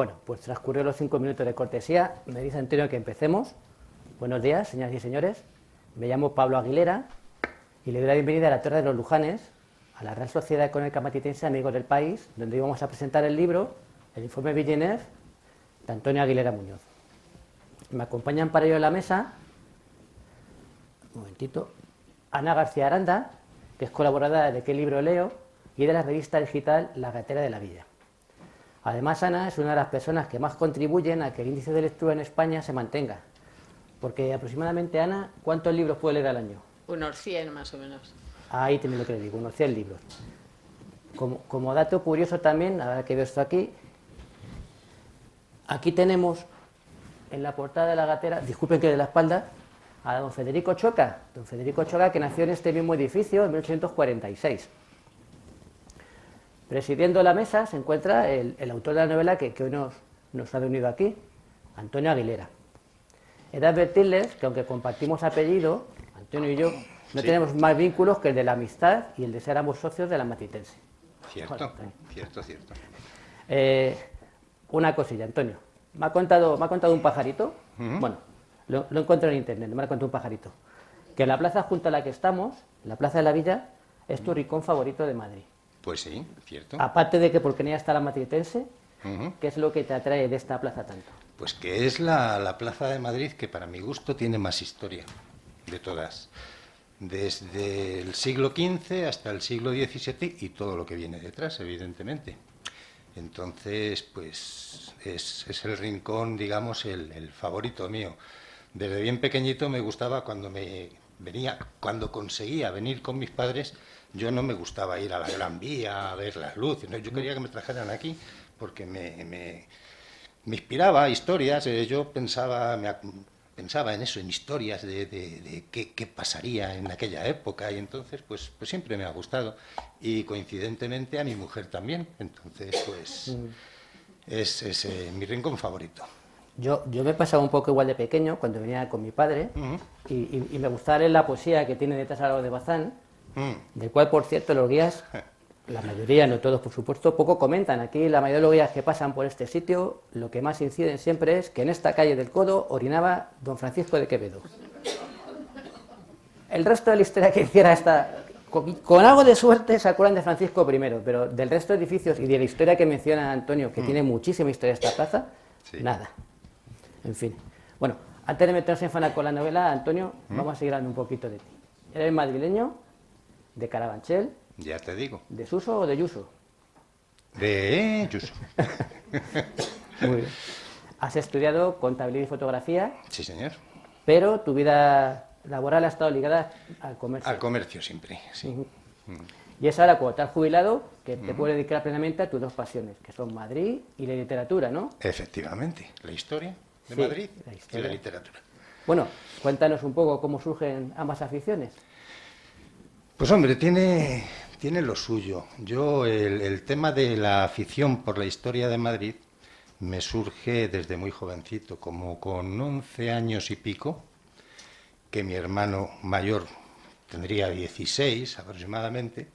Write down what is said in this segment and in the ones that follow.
Bueno, pues transcurrió los 5 minutos de cortesía. Me dice Antonio que empecemos. Buenos días, señoras y señores. Me llamo Pablo Aguilera y le doy la bienvenida a la Torre de los Lujanes, a la Real Sociedad Económica Matitense Amigos del País, donde íbamos a presentar el libro, el informe Villeneuve, de Antonio Aguilera Muñoz. Me acompañan para ello en la mesa, un momentito, Ana García Aranda, que es colaboradora de ¿Qué libro leo? Y de la revista digital La Gatera de la Villa. Además, Ana es una de las personas que más contribuyen a que el índice de lectura en España se mantenga. Porque aproximadamente, Ana, ¿cuántos libros puede leer al año? Unos 100 más o menos. Ahí tenéis lo que le digo, unos 100 libros. Como dato curioso también, ahora que veo esto aquí tenemos en la portada de La Gatera, disculpen que de la espalda, a don Federico Choca. Don Federico Choca, que nació en este mismo edificio en 1846. Presidiendo la mesa se encuentra el autor de la novela que hoy nos ha reunido aquí, Antonio Aguilera. He de advertirles que aunque compartimos apellido, Antonio y yo, no tenemos más vínculos que el de la amistad y el de ser ambos socios de la Matitense. Cierto. Una cosilla, Antonio. Me ha contado un pajarito. Bueno, lo encuentro en internet, me ha contado un pajarito. Que la plaza junto a la que estamos, la Plaza de la Villa, es tu rincón favorito de Madrid. Pues sí, cierto. Aparte de que porque en ella está la Matitense, ¿qué es lo que te atrae de esta plaza tanto? Pues que es la Plaza de Madrid que para mi gusto tiene más historia de todas. Desde el siglo XV hasta el siglo XVII y todo lo que viene detrás, evidentemente. Entonces, pues es el rincón, digamos, el favorito mío. Desde bien pequeñito me gustaba cuando conseguía venir con mis padres. Yo no me gustaba ir a la Gran Vía a ver las luces, ¿no? Yo quería que me trajeran aquí porque me inspiraba historias. Yo pensaba en eso, en historias de qué pasaría en aquella época, y entonces pues siempre me ha gustado, y coincidentemente a mi mujer también. Entonces pues es mi rincón favorito. Yo me pasaba un poco igual de pequeño cuando venía con mi padre y me gustaba leer la poesía que tiene detrás Álvaro de Bazán, del cual, por cierto, los guías, la mayoría, no todos por supuesto, poco comentan. Aquí la mayoría de los guías que pasan por este sitio, lo que más inciden siempre es que en esta calle del Codo orinaba don Francisco de Quevedo. El resto de la historia que hiciera con algo de suerte se acuerdan de Francisco I, pero del resto de edificios y de la historia que menciona Antonio, que tiene muchísima historia esta plaza, nada. En fin. Bueno, antes de meternos en fana con la novela, Antonio, vamos a seguir hablando un poquito de ti. ¿Eres madrileño? ¿De Carabanchel? Ya te digo. ¿De Suso o de Yuso? De Yuso. Muy bien. ¿Has estudiado contabilidad y fotografía? Sí, señor. Pero tu vida laboral ha estado ligada al comercio. Al comercio siempre, sí. Y es ahora, cuando te has jubilado, que te puedes dedicar plenamente a tus dos pasiones, que son Madrid y la literatura, ¿no? Efectivamente. La historia de Sí, Madrid la y historia. la literatura. Bueno, cuéntanos un poco cómo surgen ambas aficiones. Pues hombre, tiene lo suyo. Yo, el tema de la afición por la historia de Madrid me surge desde muy jovencito, como con 11 años y pico, que mi hermano mayor tendría 16 aproximadamente.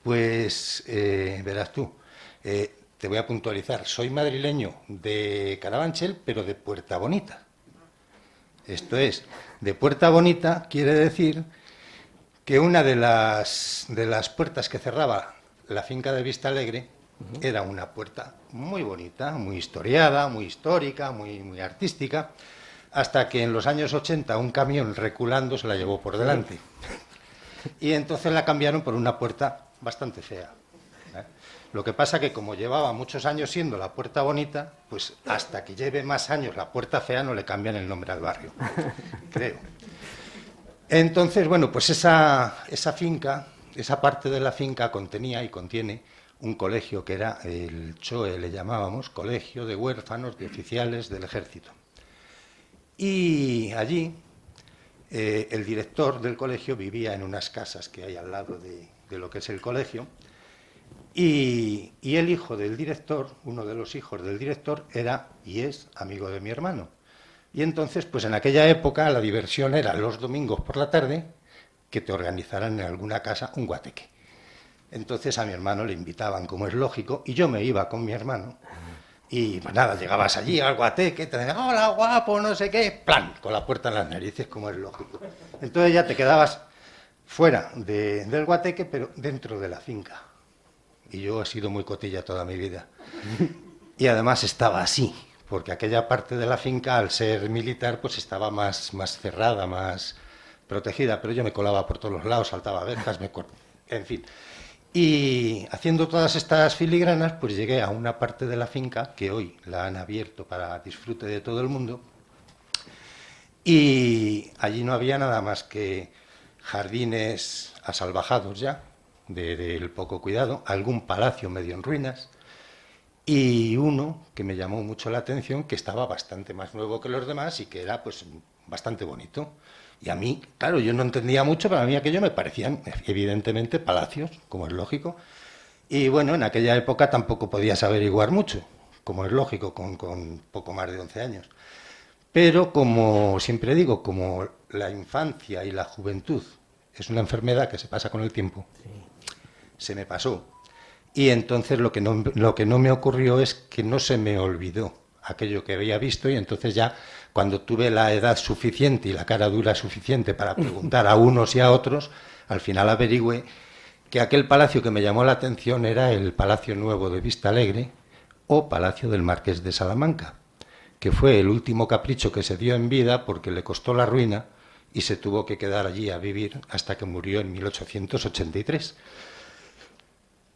Pues, verás tú, te voy a puntualizar, soy madrileño de Carabanchel, pero de Puerta Bonita. Esto es, de Puerta Bonita quiere decir que una de las puertas que cerraba la finca de Vista Alegre era una puerta muy bonita, muy historiada, muy histórica, muy artística, hasta que en los años 80 un camión reculando se la llevó por delante. Y entonces la cambiaron por una puerta bastante fea. Lo que pasa que como llevaba muchos años siendo la Puerta Bonita, pues hasta que lleve más años la Puerta Fea no le cambian el nombre al barrio, creo. Entonces, bueno, pues esa finca, esa parte de la finca contenía y contiene un colegio que era el CHOE, le llamábamos, Colegio de Huérfanos de Oficiales del Ejército. Y allí el director del colegio vivía en unas casas que hay al lado de lo que es el colegio, y el hijo del director, uno de los hijos del director, era y es amigo de mi hermano. Y entonces, pues en aquella época la diversión era los domingos por la tarde que te organizaran en alguna casa un guateque. Entonces a mi hermano le invitaban, como es lógico, y yo me iba con mi hermano Y pues nada, llegabas allí al guateque, te decían, hola guapo, no sé qué, plan, con la puerta en las narices, como es lógico. Entonces ya te quedabas fuera del guateque, pero dentro de la finca. Y yo he sido muy cotilla toda mi vida. Y además estaba así, porque aquella parte de la finca, al ser militar, pues estaba más cerrada, más protegida, pero yo me colaba por todos los lados, saltaba verjas, en fin. Y haciendo todas estas filigranas, pues llegué a una parte de la finca que hoy la han abierto para disfrute de todo el mundo. Y allí no había nada más que jardines asalvajados ya, del poco cuidado, algún palacio medio en ruinas, y uno que me llamó mucho la atención, que estaba bastante más nuevo que los demás y que era pues bastante bonito. Y a mí, claro, yo no entendía mucho, pero a mí aquello me parecían evidentemente palacios, como es lógico. Y bueno, en aquella época tampoco podías averiguar mucho, como es lógico, con poco más de 11 años. Pero como siempre digo, como la infancia y la juventud es una enfermedad que se pasa con el tiempo, sí, se me pasó. Y entonces lo que no me ocurrió es que no se me olvidó aquello que había visto, y entonces ya cuando tuve la edad suficiente y la cara dura suficiente para preguntar a unos y a otros, al final averigüé que aquel palacio que me llamó la atención era el Palacio Nuevo de Vista Alegre o Palacio del Marqués de Salamanca, que fue el último capricho que se dio en vida porque le costó la ruina y se tuvo que quedar allí a vivir hasta que murió en 1883.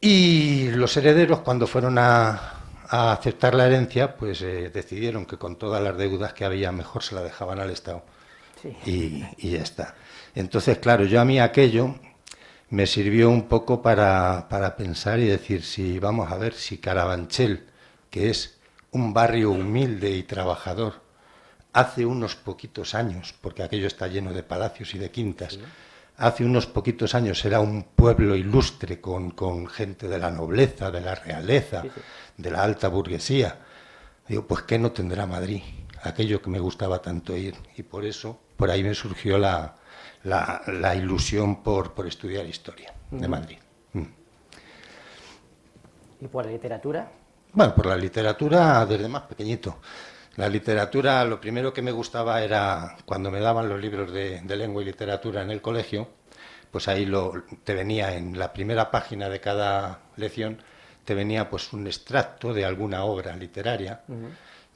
Y los herederos, cuando fueron a aceptar la herencia, pues decidieron que con todas las deudas que había mejor se la dejaban al Estado. Sí. Y ya está. Entonces, claro, yo a mí aquello me sirvió un poco para pensar y decir, si vamos a ver, si Carabanchel, que es un barrio humilde y trabajador, hace unos poquitos años, porque aquello está lleno de palacios y de quintas, sí, hace unos poquitos años era un pueblo ilustre con gente de la nobleza, de la realeza, sí, sí, de la alta burguesía. Digo, pues ¿qué no tendrá Madrid? Aquello que me gustaba tanto ir. Y por eso, por ahí me surgió la ilusión por estudiar historia de Madrid. ¿Y por la literatura? Bueno, por la literatura desde más pequeñito. La literatura, lo primero que me gustaba era cuando me daban los libros de lengua y literatura en el colegio, pues ahí te venía en la primera página de cada lección, te venía pues un extracto de alguna obra literaria,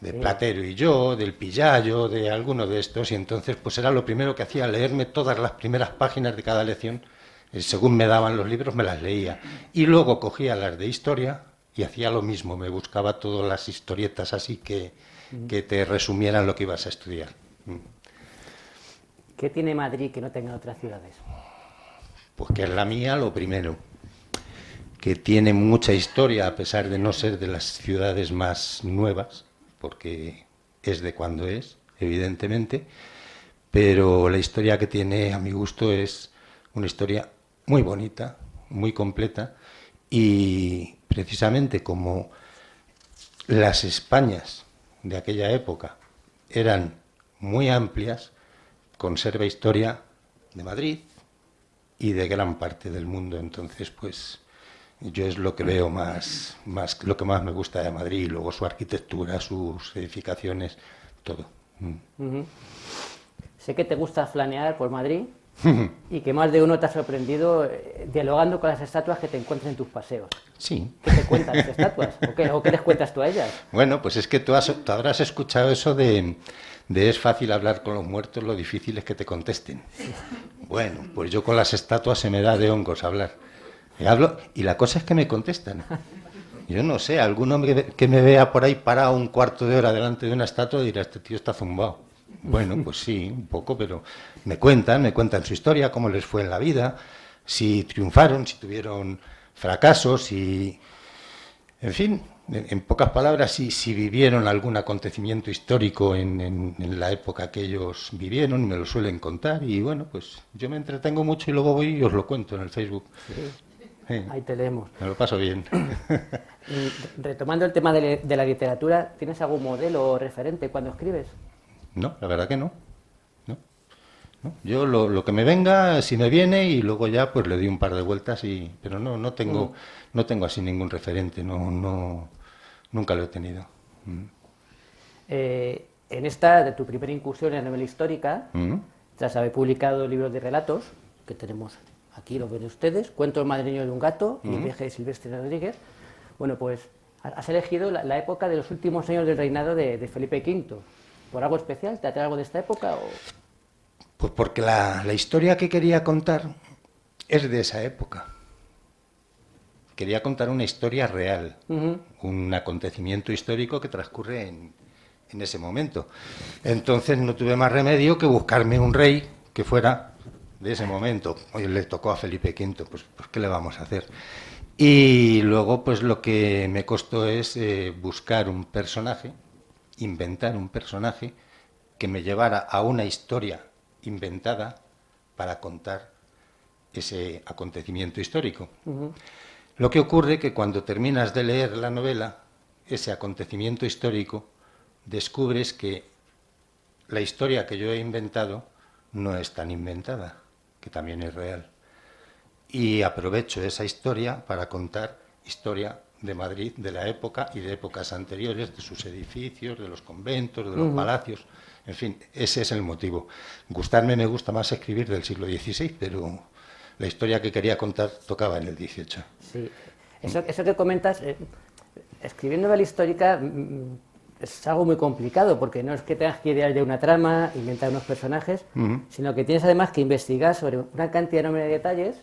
de sí, Platero y yo, del Pillayo, de alguno de estos, y entonces pues era lo primero que hacía, leerme todas las primeras páginas de cada lección, según me daban los libros me las leía, y luego cogía las de historia y hacía lo mismo, me buscaba todas las historietas así que te resumieran lo que ibas a estudiar. ¿Qué tiene Madrid que no tengan otras ciudades? Pues que es la mía, lo primero, que tiene mucha historia a pesar de no ser de las ciudades más nuevas, porque es de cuando es, evidentemente, pero la historia que tiene, a mi gusto, es una historia muy bonita, muy completa, y precisamente como las Españas de aquella época eran muy amplias, conserva historia de Madrid y de gran parte del mundo. Entonces, pues yo es lo que veo más lo que más me gusta de Madrid, y luego su arquitectura, sus edificaciones, todo. Sé que te gusta flanear por Madrid y que más de uno te ha sorprendido dialogando con las estatuas que te encuentras en tus paseos. Sí. ¿Qué te cuentan las estatuas? ¿O qué les cuentas tú a ellas? Bueno, pues es que tú habrás escuchado eso de es fácil hablar con los muertos, lo difícil es que te contesten. Bueno, pues yo con las estatuas se me da de hongos hablar. Hablo y la cosa es que me contestan. Yo no sé, alguno que me vea por ahí parado un cuarto de hora delante de una estatua dirá, este tío está zumbado. Bueno, pues sí, un poco, pero me cuentan su historia, cómo les fue en la vida, si triunfaron, si tuvieron fracasos, y en fin, en pocas palabras, si vivieron algún acontecimiento histórico en la época que ellos vivieron, y me lo suelen contar, y bueno, pues yo me entretengo mucho y luego voy y os lo cuento en el Facebook. Sí. Ahí te leemos. Me lo paso bien. Retomando el tema de la literatura, ¿tienes algún modelo o referente cuando escribes? No, la verdad que no. Yo lo que me venga, si me viene, y luego ya pues le doy un par de vueltas, pero no tengo así ningún referente, nunca lo he tenido. En esta, de tu primera incursión en la novela histórica, tras haber publicado libros de relatos, que tenemos aquí, lo ven ustedes, Cuentos madrileños de un gato y El viaje de Silvestre Rodríguez, bueno, pues has elegido la época de los últimos años del reinado de Felipe V. ¿Por algo especial? ¿Te atrae algo de esta época? O... Pues porque la historia que quería contar es de esa época. Quería contar una historia real, un acontecimiento histórico que transcurre en ese momento. Entonces no tuve más remedio que buscarme un rey que fuera de ese momento. Hoy le tocó a Felipe V, pues ¿qué le vamos a hacer? Y luego pues lo que me costó es buscar un personaje, inventar un personaje que me llevara a una historia inventada para contar ese acontecimiento histórico. Lo que ocurre que cuando terminas de leer la novela, ese acontecimiento histórico, descubres que la historia que yo he inventado no es tan inventada, que también es real. Y aprovecho esa historia para contar historia de Madrid, de la época y de épocas anteriores, de sus edificios, de los conventos, de los palacios. En fin, ese es el motivo. Gustarme me gusta más escribir del siglo XVI, pero la historia que quería contar tocaba en el XVIII. Sí, eso que comentas, escribir novela histórica es algo muy complicado, porque no es que tengas que idear de una trama, inventar unos personajes, sino que tienes además que investigar sobre una cantidad enorme de detalles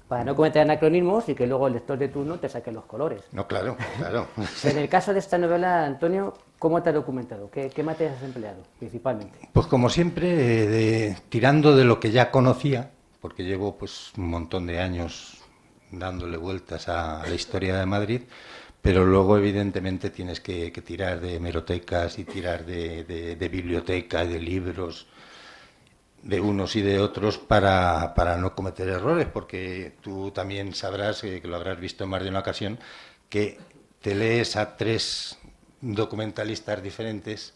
para no cometer anacronismos y que luego el lector de turno te saque los colores. No, claro, claro. En el caso de esta novela, Antonio, ¿cómo te has documentado? ¿Qué materias has empleado, principalmente? Pues como siempre, tirando de lo que ya conocía, porque llevo pues un montón de años dándole vueltas a la historia de Madrid, pero luego evidentemente tienes que tirar de hemerotecas y tirar de biblioteca y de libros de unos y de otros para no cometer errores, porque tú también sabrás, que lo habrás visto en más de una ocasión, que te lees a 3 documentalistas diferentes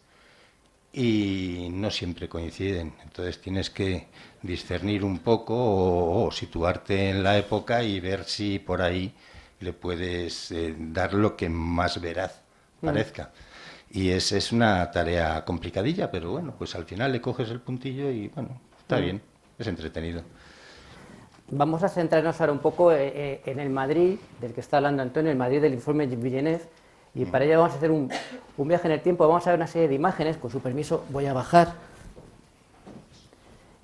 y no siempre coinciden. Entonces tienes que discernir un poco o situarte en la época y ver si por ahí le puedes dar lo que más veraz parezca. Y esa es una tarea complicadilla, pero bueno, pues al final le coges el puntillo y bueno, está bien, es entretenido. Vamos a centrarnos ahora un poco en el Madrid, del que está hablando Antonio, el Madrid del informe Villeneuve, y para ello vamos a hacer un viaje en el tiempo, vamos a ver una serie de imágenes, con su permiso voy a bajar,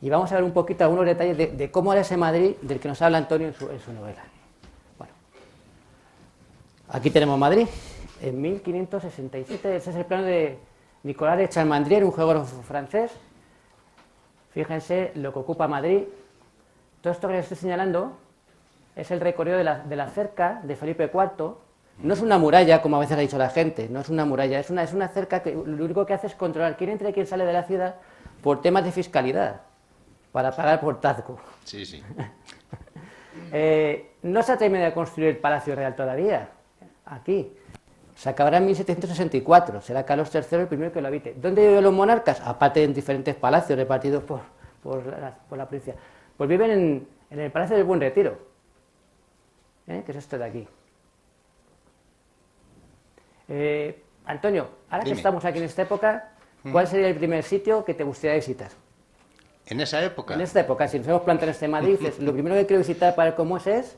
y vamos a ver un poquito algunos detalles de cómo era ese Madrid del que nos habla Antonio en su novela. Bueno, aquí tenemos Madrid, en 1567, ese es el plano de Nicolas de Chalmandrier, un geógrafo francés. Fíjense lo que ocupa Madrid. Todo esto que les estoy señalando es el recorrido de la cerca de Felipe IV. No es una muralla, como a veces ha dicho la gente, no es una muralla, es una cerca que lo único que hace es controlar quién entra y quién sale de la ciudad por temas de fiscalidad, para pagar por tazgo. Sí, sí. No se ha terminado de construir el Palacio Real todavía, aquí. Se acabará en 1764, será Carlos III el primero que lo habite. ¿Dónde viven los monarcas? Aparte en diferentes palacios repartidos por la provincia. Pues viven en el Palacio del Buen Retiro, que es este de aquí. Antonio, ahora Dime. que estamos aquí en esta época, ¿cuál sería el primer sitio que te gustaría visitar? ¿En esa época? En esta época, si nos hemos plantado en este Madrid, dices, lo primero que quiero visitar para ver cómo es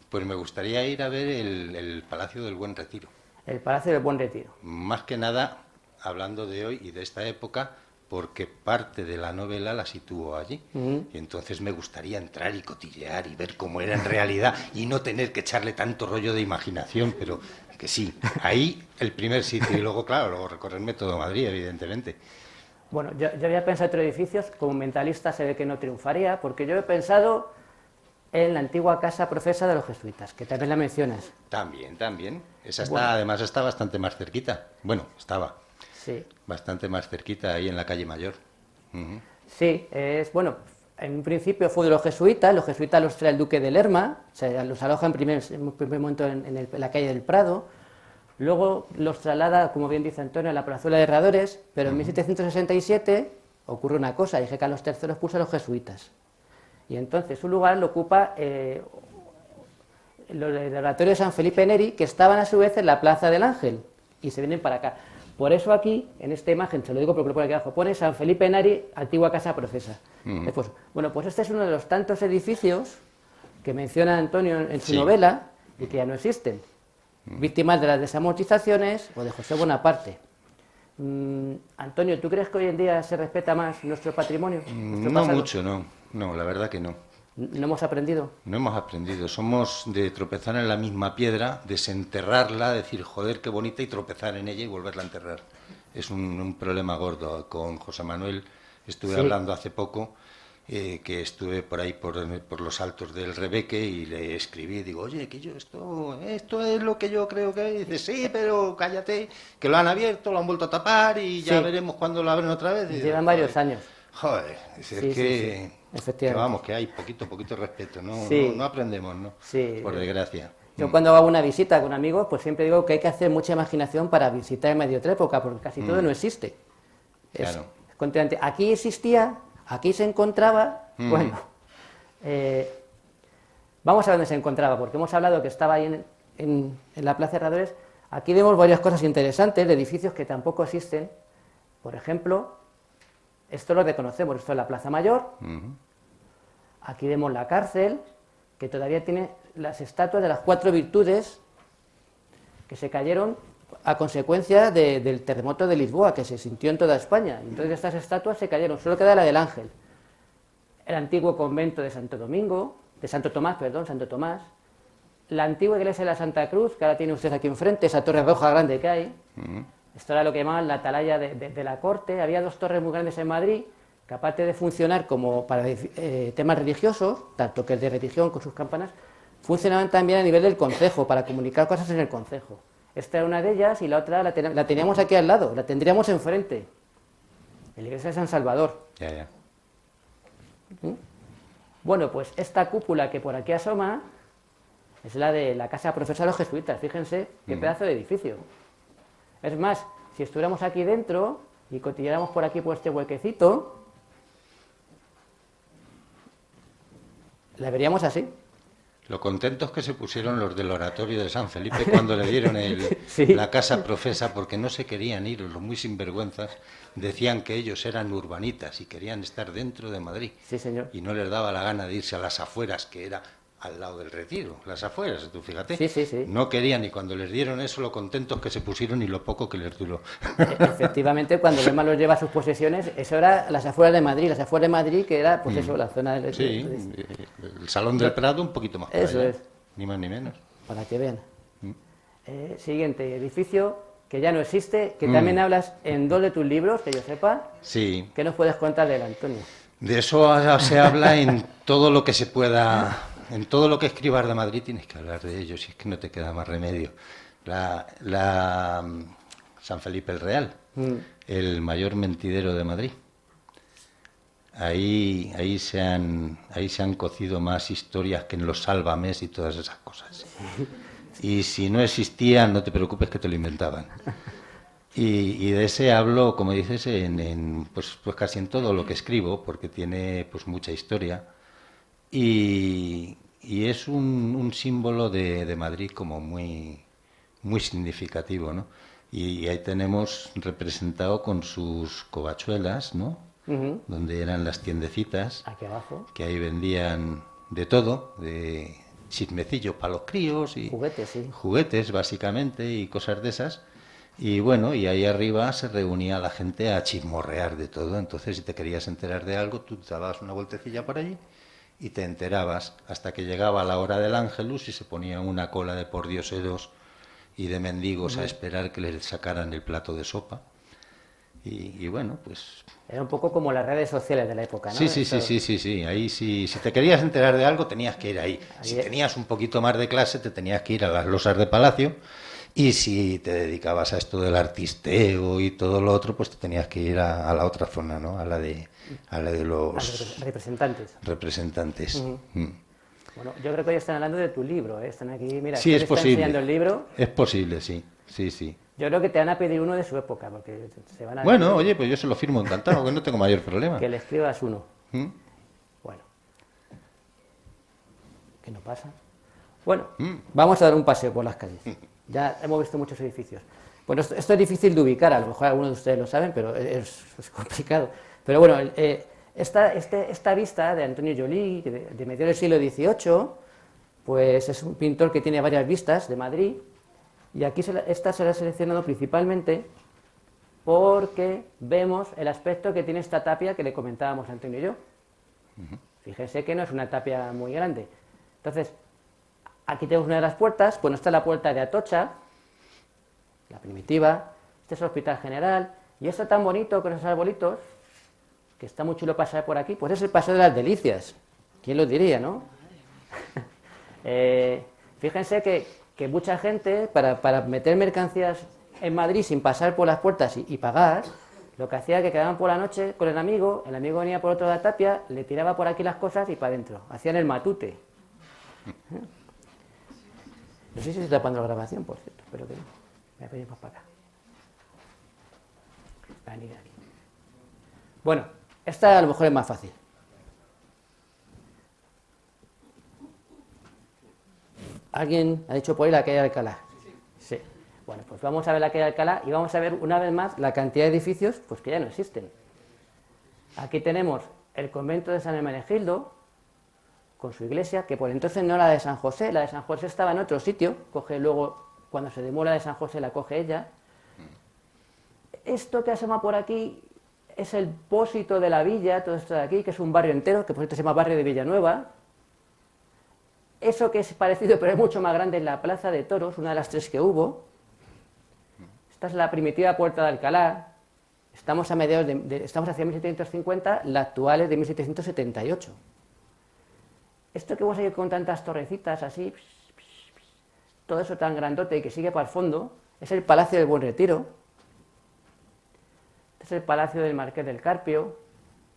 Pues me gustaría ir a ver el Palacio del Buen Retiro. el Palacio del Buen Retiro. Más que nada, hablando de hoy y de esta época, porque parte de la novela la sitúo allí. Y entonces me gustaría entrar y cotillear y ver cómo era en realidad y no tener que echarle tanto rollo de imaginación, pero que sí, ahí el primer sitio y luego, claro, luego recorrerme todo Madrid, evidentemente. Bueno, yo había pensado en otros edificios, como mentalista se ve que no triunfaría, porque yo he pensado en la antigua casa profesa de los jesuitas, que también la mencionas. También, también. Esa está, Bueno. además está bastante más cerquita. Bueno, estaba Sí, bastante más cerquita ahí en la calle Mayor. sí, bueno, en un principio fue de los jesuitas los trae el duque de Lerma, o sea, los aloja en primer momento en la calle del Prado, luego los traslada, como bien dice Antonio, a la plazuela de Herradores, pero en 1767 ocurre una cosa, y es que Carlos III puso a los jesuitas, y entonces su lugar lo ocupa el oratorio de San Felipe Neri, que estaban a su vez en la Plaza del Ángel, y se vienen para acá. Por eso aquí, en esta imagen, se lo digo porque lo pone aquí abajo, pone San Felipe Nari, antigua casa profesa. Después, bueno, pues este es uno de los tantos edificios que menciona Antonio en su novela y que ya no existen. Víctimas de las desamortizaciones o de José Bonaparte. Antonio, ¿tú crees que hoy en día se respeta más nuestro patrimonio? No mucho, no, la verdad que no. ¿No hemos aprendido? No hemos aprendido, somos de tropezar en la misma piedra, desenterrarla, decir, joder, qué bonita, y tropezar en ella y volverla a enterrar. Es un problema gordo. Con José Manuel estuve hablando hace poco, que estuve por ahí, por los altos del Rebeque, y le escribí, digo, oye, que yo esto es lo que yo creo que es. Y dice, sí, pero cállate, que lo han abierto, lo han vuelto a tapar, y ya veremos cuándo lo abren otra vez. Y llevan varios años. Joder, que vamos, que hay poquito respeto, no aprendemos, ¿no? Sí. Por desgracia. Yo cuando hago una visita con amigos, pues siempre digo que hay que hacer mucha imaginación para visitar en medio de otra época, porque casi todo no existe. Claro. Es continuamente. Aquí existía, aquí se encontraba, bueno, vamos a ver dónde se encontraba, porque hemos hablado que estaba ahí en la Plaza de Herradores. Aquí vemos varias cosas interesantes de edificios que tampoco existen. Por ejemplo, esto lo reconocemos, esto es la Plaza Mayor. Aquí vemos la cárcel, que todavía tiene las estatuas de las 4 virtudes que se cayeron a consecuencia del terremoto de Lisboa, que se sintió en toda España. Entonces estas estatuas se cayeron, solo queda la del Ángel. El antiguo convento de Santo Tomás, la antigua iglesia de la Santa Cruz, que ahora tiene usted aquí enfrente, esa torre roja grande que hay. Esto era lo que llamaban la atalaya de la corte. Había 2 torres muy grandes en Madrid, que aparte de funcionar como para temas religiosos, tanto que el de religión con sus campanas, funcionaban también a nivel del concejo, para comunicar cosas en el concejo. Esta era una de ellas, y la otra la teníamos aquí al lado, la tendríamos enfrente, en la iglesia de San Salvador. Ya. Bueno, pues esta cúpula que por aquí asoma es la de la casa profesa de los jesuitas. Fíjense qué pedazo de edificio. Es más, si estuviéramos aquí dentro y cotilláramos por aquí por este huequecito, la veríamos así. Lo contentos que se pusieron los del oratorio de San Felipe cuando le dieron la casa profesa, porque no se querían ir, los muy sinvergüenzas decían que ellos eran urbanitas y querían estar dentro de Madrid. Sí, señor. Y no les daba la gana de irse a las afueras, que era al lado del Retiro, las afueras, tú fíjate. Sí. No querían, y cuando les dieron eso, lo contentos que se pusieron y lo poco que les duró. Efectivamente, cuando Lema los lleva a sus posesiones, eso era las afueras de Madrid, que era, pues eso, la zona del... Sí, el Salón del Prado un poquito más para eso allá, es. Ni más ni menos. Para que vean. Siguiente edificio, que ya no existe, que también hablas en 2 de tus libros, que yo sepa. Sí. ¿Qué nos puedes contar de él, Antonio? De eso se habla en todo lo que se pueda... En todo lo que escribas de Madrid tienes que hablar de ello, si es que no te queda más remedio. San Felipe el Real, el mayor mentidero de Madrid. Ahí se han cocido más historias que en los Sálvames y todas esas cosas. Y si no existían, no te preocupes que te lo inventaban. Y de ese hablo, como dices, pues casi en todo lo que escribo, porque tiene pues mucha historia. Y es un símbolo de Madrid como muy significativo, ¿no? Y ahí tenemos representado con sus covachuelas, ¿no? Donde eran las tiendecitas, aquí abajo, que ahí vendían de todo, de chismecillos para los críos y juguetes, sí. Juguetes, básicamente, y cosas de esas. Y bueno, y ahí arriba se reunía la gente a chismorrear de todo. Entonces, si te querías enterar de algo, tú te dabas una vueltecilla por allí y te enterabas, hasta que llegaba la hora del Ángelus y se ponía una cola de pordioseros y de mendigos a esperar que les sacaran el plato de sopa. Y bueno, pues... Era un poco como las redes sociales de la época, ¿no? Sí. Ahí si te querías enterar de algo, tenías que ir ahí. Si tenías un poquito más de clase, te tenías que ir a las losas de Palacio. Y si te dedicabas a esto del artisteo y todo lo otro, pues te tenías que ir a la otra zona, ¿no? A la de los... representantes. Bueno, yo creo que hoy están hablando de tu libro, ¿eh? Están aquí, mira, sí, es posible. Enseñando el libro. Es posible, sí. Yo creo que te van a pedir uno de su época, porque se van a... Bueno, oye, pues yo se lo firmo encantado, que no tengo mayor problema. Que le escribas uno. Bueno. ¿Qué no pasa? Bueno, vamos a dar un paseo por las calles. Ya hemos visto muchos edificios. Bueno, esto es difícil de ubicar, a lo mejor algunos de ustedes lo saben, pero es complicado. Pero bueno, esta vista de Antonio Joly, de mediados del siglo XVIII, pues es un pintor que tiene varias vistas de Madrid, y aquí esta se la he seleccionado principalmente porque vemos el aspecto que tiene esta tapia que le comentábamos Antonio y yo. Fíjense que no es una tapia muy grande. Entonces, aquí tenemos una de las puertas, bueno, esta es la puerta de Atocha, la primitiva, este es el Hospital General, y esto tan bonito con esos arbolitos, que está muy chulo pasar por aquí, pues es el Paseo de las Delicias. ¿Quién lo diría, no? Fíjense que mucha gente, para meter mercancías en Madrid sin pasar por las puertas y pagar, lo que hacía es que quedaban por la noche con el amigo venía por otro de la tapia, le tiraba por aquí las cosas y para adentro. Hacían el matute. No sé si se está tapando la grabación, por cierto, pero que no. Voy a pedir más para acá. Venid aquí. Bueno, esta a lo mejor es más fácil. ¿Alguien ha dicho por ahí la calle de Alcalá? Sí. Bueno, pues vamos a ver la calle de Alcalá y vamos a ver una vez más la cantidad de edificios pues que ya no existen. Aquí tenemos el convento de San Hermenegildo, con su iglesia, que por entonces no era la de San José, la de San José estaba en otro sitio, coge luego, cuando se demora la de San José la coge ella. Esto que asoma por aquí es el Pósito de la Villa, todo esto de aquí, que es un barrio entero, que por cierto se llama barrio de Villanueva. Eso que es parecido, pero es mucho más grande, en la Plaza de Toros, una de las tres que hubo. Esta es la primitiva Puerta de Alcalá. Estamos a mediados estamos hacia 1750, la actual es de 1778. Esto que vos hay con tantas torrecitas así, todo eso tan grandote y que sigue para el fondo, es el Palacio del Buen Retiro. Este es el Palacio del Marqués del Carpio.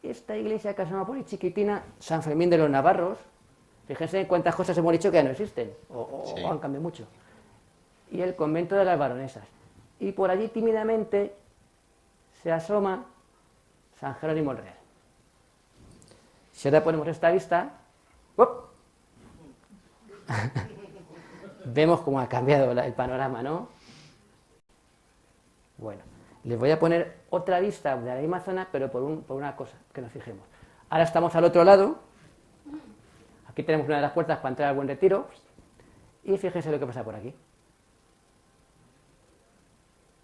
Y esta iglesia que asoma por ahí chiquitina, San Fermín de los Navarros. Fíjense en cuántas cosas hemos dicho que ya no existen, o han cambiado mucho. Y el convento de las Baronesas. Y por allí tímidamente se asoma San Jerónimo el Real. Si ahora ponemos esta vista, vemos cómo ha cambiado el panorama, ¿no? Bueno, les voy a poner otra vista de la misma zona, pero por una cosa, que nos fijemos. Ahora estamos al otro lado. Aquí tenemos una de las puertas para entrar al Buen Retiro. Y fíjense lo que pasa por aquí.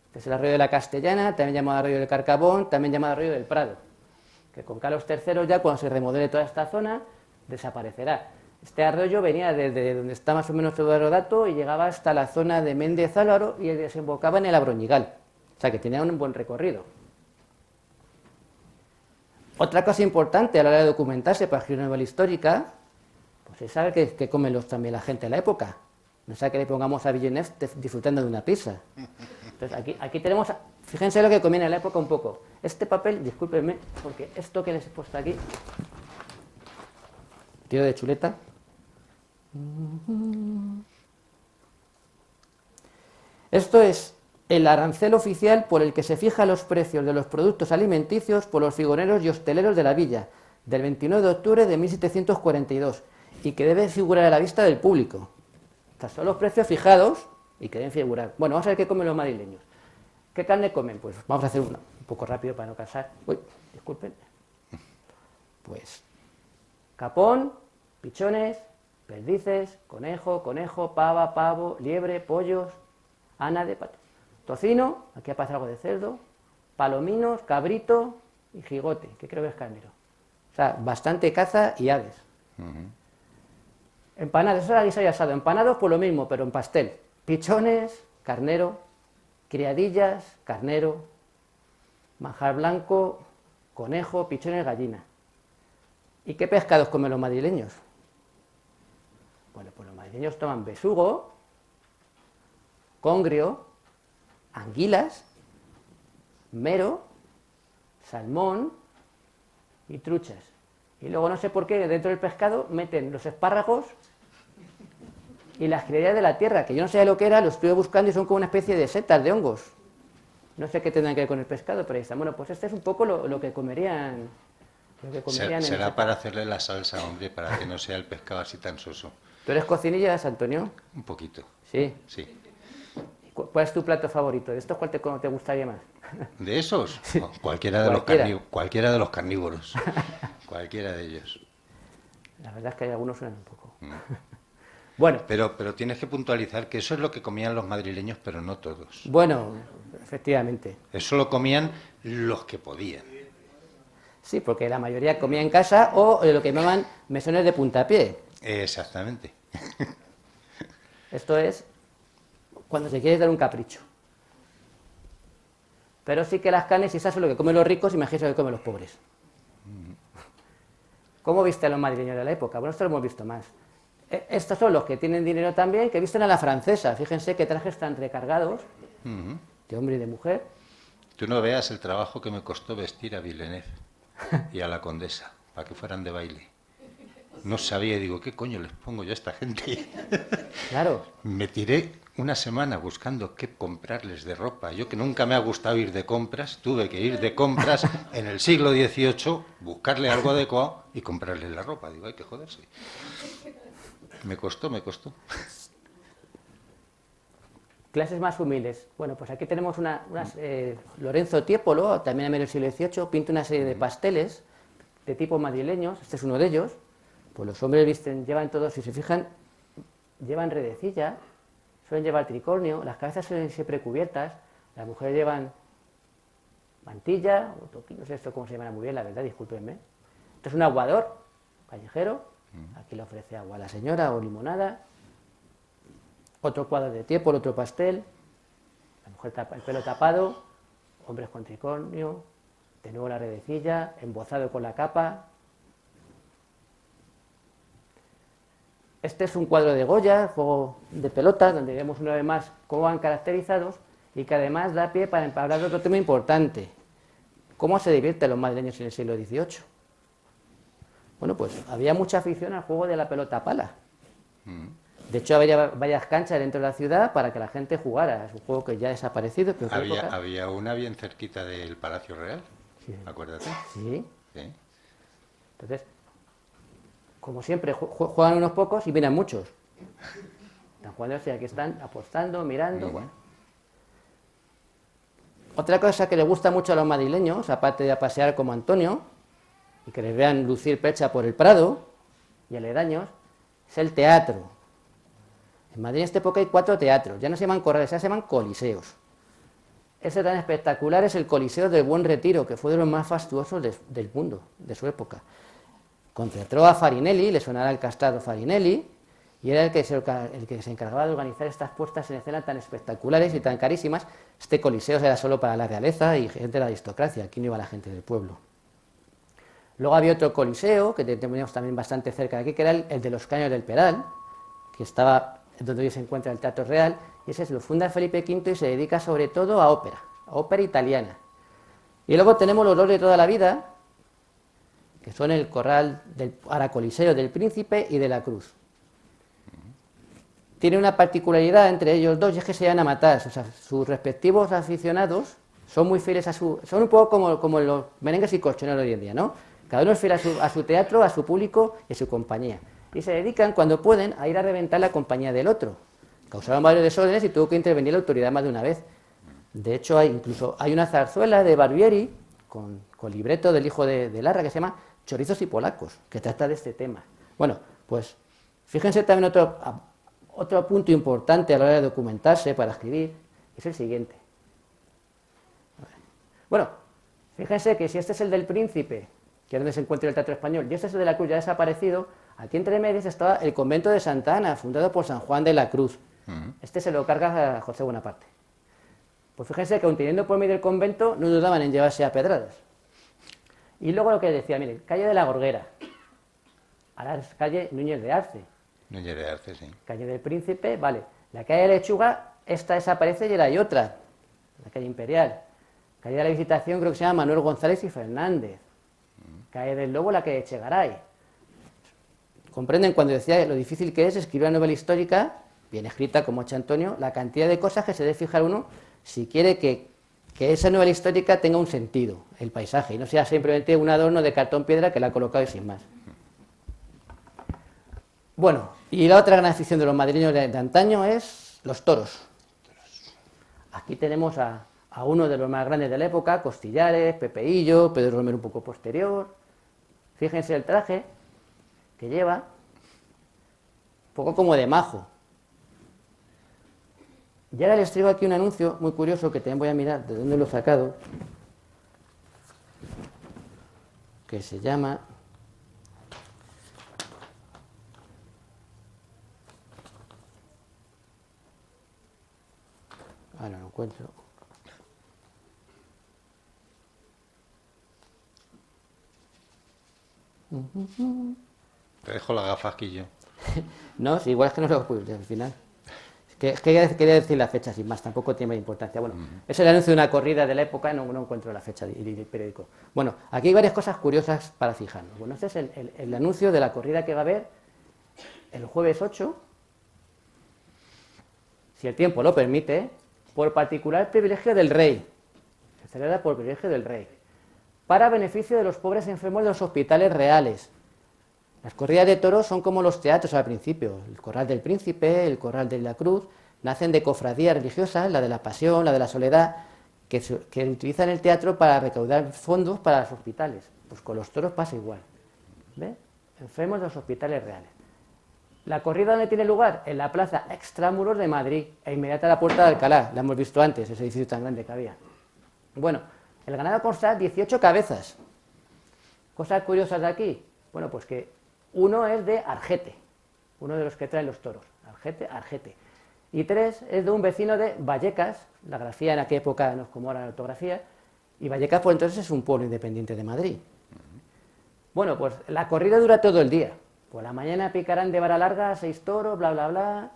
Este es el arroyo de la Castellana, también llamado arroyo del Carcabón, también llamado arroyo del Prado, que con Carlos III ya cuando se remodele toda esta zona desaparecerá. Este arroyo venía desde donde está más o menos Teodoro Dato y llegaba hasta la zona de Méndez Álvaro y desembocaba en el Abroñigal, o sea que tenía un buen recorrido. Otra cosa importante a la hora de documentarse para escribir una novela histórica, pues se sabe que comen también la gente de la época. No sea que le pongamos a Villeneuve disfrutando de una pizza. Entonces aquí tenemos, fíjense lo que comía en la época un poco. Este papel, discúlpenme, porque esto que les he puesto aquí, tiro de chuleta. Esto es el arancel oficial por el que se fijan los precios de los productos alimenticios por los figoneros y hosteleros de la villa, del 29 de octubre de 1742, y que debe figurar a la vista del público. Estos son los precios fijados y que deben figurar. Bueno, vamos a ver qué comen los madrileños. ¿Qué carne comen? Pues vamos a hacer un poco rápido para no cansar. Uy, disculpen. Pues capón, pichones, perdices, conejo, pava, pavo, liebre, pollos, ánade, tocino, aquí aparece algo de cerdo, palominos, cabrito y jigote, que creo que es carnero. O sea, bastante caza y aves. Empanadas, eso era guisado y asado. Empanados, pues lo mismo, pero en pastel. Pichones, carnero, criadillas, carnero, manjar blanco, conejo, pichones, gallina. ¿Y qué pescados comen los madrileños? Bueno, pues los madrileños toman besugo, congrio, anguilas, mero, salmón y truchas. Y luego no sé por qué dentro del pescado meten los espárragos y las criadillas de la tierra, que yo no sabía lo que era, lo estuve buscando y son como una especie de setas, de hongos. No sé qué tendrán que ver con el pescado, pero ahí está. Bueno, pues este es un poco lo que comerían. Será para hacerle la salsa, hombre, para que no sea el pescado así tan soso. ¿Tú eres cocinillas, Antonio? Un poquito. Sí. Sí. ¿Cuál es tu plato favorito? ¿De estos cuál te gustaría más? ¿De esos? Sí. No, cualquiera de cualquiera de los carnívoros. Cualquiera de ellos. La verdad es que hay algunos suenan un poco. Bueno, Pero tienes que puntualizar que eso es lo que comían los madrileños, pero no todos. bueno, efectivamente. Eso lo comían los que podían. Sí, porque la mayoría comía en casa o lo que llamaban mesones de puntapié. Exactamente. Esto es cuando te quieres dar un capricho. Pero sí que las carnes, y esas son lo que comen los ricos, imagínate lo que comen los pobres. ¿Cómo viste a los madrileños de la época? Bueno, esto lo hemos visto más. Estos son los que tienen dinero también, que visten a la francesa. Fíjense qué trajes tan recargados, de hombre y de mujer. Tú no veas el trabajo que me costó vestir a Villeneuve y a la Condesa, para que fueran de baile. No sabía, digo, ¿qué coño les pongo yo a esta gente? Claro. Me tiré una semana buscando qué comprarles de ropa. Yo, que nunca me ha gustado ir de compras, tuve que ir de compras en el siglo XVIII, buscarle algo adecuado y comprarles la ropa. Digo, hay que joderse. Me costó. Clases más humildes. Bueno, pues aquí tenemos Lorenzo Tiepolo, también a mediados del siglo XVIII, pinta una serie de pasteles de tipo madrileños. Este es uno de ellos. Pues los hombres llevan todos, si se fijan, llevan redecilla, suelen llevar tricornio, las cabezas suelen siempre cubiertas, las mujeres llevan mantilla, o toquillo, no sé esto cómo se llama muy bien, la verdad, discúlpenme. Esto es un aguador callejero, aquí le ofrece agua a la señora o limonada. Otro cuadro de Tiepolo, otro pastel, la mujer el pelo tapado, hombres con tricornio, de nuevo la redecilla, embozado con la capa. Este es un cuadro de Goya, juego de pelotas, donde vemos una vez más cómo van caracterizados y que además da pie para hablar de otro tema importante. ¿Cómo se divierten los madrileños en el siglo XVIII? Bueno, pues había mucha afición al juego de la pelota pala. De hecho, había varias canchas dentro de la ciudad para que la gente jugara. Es un juego que ya ha desaparecido. Pero había una bien cerquita del Palacio Real, sí. Acuérdate. Sí. Entonces, como siempre, juegan unos pocos y vienen muchos. Están jugando así, aquí están apostando, mirando. Bueno. Otra cosa que le gusta mucho a los madrileños, aparte de pasear como Antonio, y que les vean lucir percha por el Prado y aledaños, es el teatro. En Madrid en esta época hay 4 teatros, ya no se llaman corrales, se llaman coliseos. Ese tan espectacular es el Coliseo del Buen Retiro, que fue de los más fastuosos del mundo, de su época. Contrató a Farinelli, le sonará el castrado Farinelli, y era el que se encargaba de organizar estas puestas en escena tan espectaculares y tan carísimas. Este coliseo era solo para la realeza y gente de la aristocracia, aquí no iba la gente del pueblo. Luego había otro coliseo, que teníamos también bastante cerca de aquí, que era el de los Caños del Peral, que estaba donde hoy se encuentra el Teatro Real, y ese lo funda Felipe V y se dedica sobre todo a ópera italiana. Y luego tenemos los dos de toda la vida, que son el corral ahora Coliseo del Príncipe y de la Cruz. Tiene una particularidad entre ellos dos, y es que se van a matar. O sea, sus respectivos aficionados son muy fieles son un poco como los merengues y colchoneros de hoy en día, ¿no? Cada uno es fiel a su teatro, a su público y a su compañía. Y se dedican, cuando pueden, a ir a reventar la compañía del otro. Causaron varios desórdenes y tuvo que intervenir la autoridad más de una vez. De hecho, incluso hay una zarzuela de Barbieri, con libreto del hijo de Larra, que se llama Chorizos y Polacos, que trata de este tema. Bueno, pues fíjense también otro punto importante a la hora de documentarse para escribir, es el siguiente. Bueno, fíjense que si este es el del Príncipe, que es donde se encuentra el Teatro Español, y este es el de la Cruz, ya desaparecido, aquí entre medias estaba el convento de Santa Ana, fundado por San Juan de la Cruz. Este se lo carga a José Bonaparte. Pues fíjense que aun teniendo por medio del convento, no dudaban en llevarse a pedradas. Y luego lo que decía, miren, calle de la Gorguera, ahora es calle Núñez de Arce. Núñez de Arce, sí. Calle del Príncipe, vale. La calle de Lechuga, esta desaparece y hay otra, la calle Imperial. Calle de la Visitación creo que se llama Manuel González y Fernández. Calle del Lobo, la calle de Echegaray. Comprenden cuando decía lo difícil que es escribir una novela histórica, bien escrita como ha hecho Antonio, la cantidad de cosas que se debe fijar uno si quiere que esa novela histórica tenga un sentido, el paisaje, y no sea simplemente un adorno de cartón piedra que la ha colocado y sin más. Bueno, y la otra gran afición de los madrileños de antaño es los toros. Aquí tenemos a uno de los más grandes de la época, Costillares, Pepeillo, Pedro Romero un poco posterior. Fíjense el traje que lleva, un poco como de majo. Y ahora les traigo aquí un anuncio muy curioso que también voy a mirar de dónde lo he sacado, que se llama... Ahora lo encuentro. Te dejo la gafa aquí yo. No, sí, igual es que no lo puse al final. Quería decir la fecha sin más, tampoco tiene importancia. Bueno, es el anuncio de una corrida de la época, no encuentro la fecha del periódico. Bueno, aquí hay varias cosas curiosas para fijarnos. Bueno, este es el anuncio de la corrida que va a haber el jueves 8, si el tiempo lo permite, por particular privilegio del rey. Se celebra por privilegio del rey, para beneficio de los pobres enfermos de los hospitales reales. Las corridas de toros son como los teatros al principio. El Corral del Príncipe, el Corral de la Cruz, nacen de cofradías religiosas, la de la Pasión, la de la Soledad, que utilizan el teatro para recaudar fondos para los hospitales. Pues con los toros pasa igual. ¿Ve? Enfermos de los hospitales reales. ¿La corrida dónde tiene lugar? En la plaza Extramuros de Madrid, e inmediata a la Puerta de Alcalá. La hemos visto antes, ese edificio tan grande que había. Bueno, el ganado consta de 18 cabezas. Cosas curiosas de aquí. Bueno, pues que uno es de Argete, uno de los que traen los toros, Argete. Y 3 es de un vecino de Vallecas, la grafía en aquella época no es como ahora la ortografía, y Vallecas pues entonces es un pueblo independiente de Madrid. Bueno, pues la corrida dura todo el día. Por la mañana picarán de vara larga 6 toros, bla, bla, bla.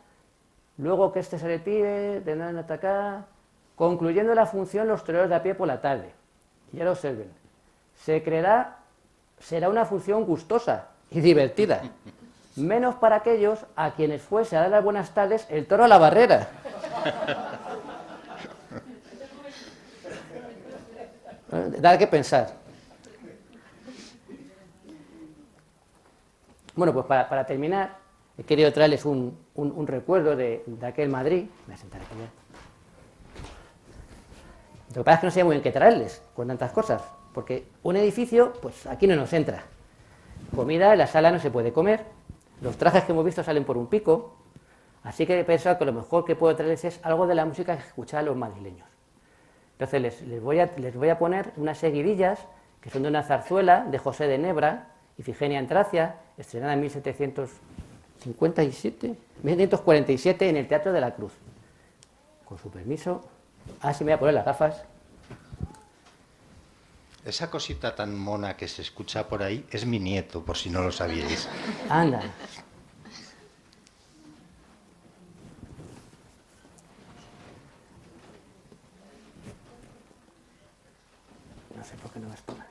Luego que este se retire, tendrán que atacar. Concluyendo la función, los toreros de a pie por la tarde. Y ya lo observen. Será una función gustosa y divertida. Menos para aquellos a quienes fuese a dar las buenas tardes el toro a la barrera. Da que pensar. Bueno, pues para terminar, he querido traerles un recuerdo de aquel Madrid. Me voy a sentar aquí ya. Lo que pasa es que no sé muy bien qué traerles con tantas cosas, porque un edificio, pues aquí no nos entra. Comida en la sala no se puede comer, los trajes que hemos visto salen por un pico, así que he pensado que lo mejor que puedo traerles es algo de la música que escuchaban los madrileños. Entonces les voy a poner unas seguidillas que son de una zarzuela de José de Nebra, Ifigenia en Tracia, estrenada en 1747 en el Teatro de la Cruz. Con su permiso, así me voy a poner las gafas. Esa cosita tan mona que se escucha por ahí es mi nieto, por si no lo sabíais. Anda. No sé por qué no me espera.